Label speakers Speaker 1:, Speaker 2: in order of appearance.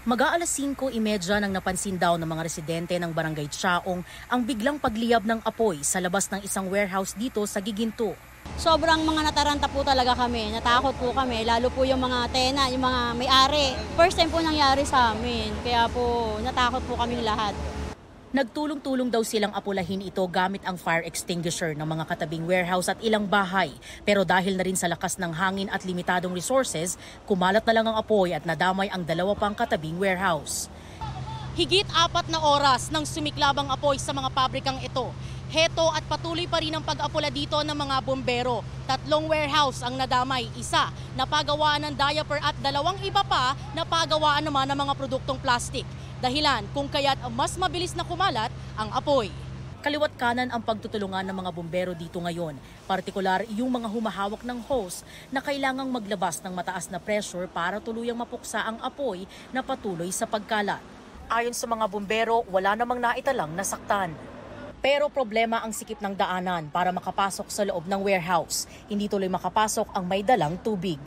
Speaker 1: Mag-aalas 5:30 nang napansin daw ng mga residente ng Barangay Chaong ang biglang pagliyab ng apoy sa labas ng isang warehouse dito sa Giginto.
Speaker 2: Sobrang mga nataranta po talaga kami, natakot po kami, lalo po yung mga tena, yung mga may-ari. First time po nangyari sa amin, kaya po natakot po kami lahat.
Speaker 1: Nagtulong-tulong daw silang apulahin ito gamit ang fire extinguisher ng mga katabing warehouse at ilang bahay. Pero dahil na rin sa lakas ng hangin at limitadong resources, kumalat na lang ang apoy at nadamay ang 2 pang katabing warehouse. Higit 4 na oras nang sumiklab ang apoy sa mga pabrikang ito. Heto at patuloy pa rin ang pag-apula dito ng mga bombero. 3 warehouse ang nadamay, 1 na pagawaan ng diaper at 2 iba pa na pagawaan naman ng mga produktong plastic. Dahilan kung kaya't mas mabilis na kumalat ang apoy. Kaliwat kanan ang pagtutulungan ng mga bombero dito ngayon, partikular yung mga humahawak ng hose na kailangang maglabas ng mataas na pressure para tuluyang mapuksa ang apoy na patuloy sa pagkalat. Ayon sa mga bombero, wala namang naitalang nasaktan. Pero problema ang sikip ng daanan para makapasok sa loob ng warehouse. Hindi tuloy makapasok ang may dalang tubig.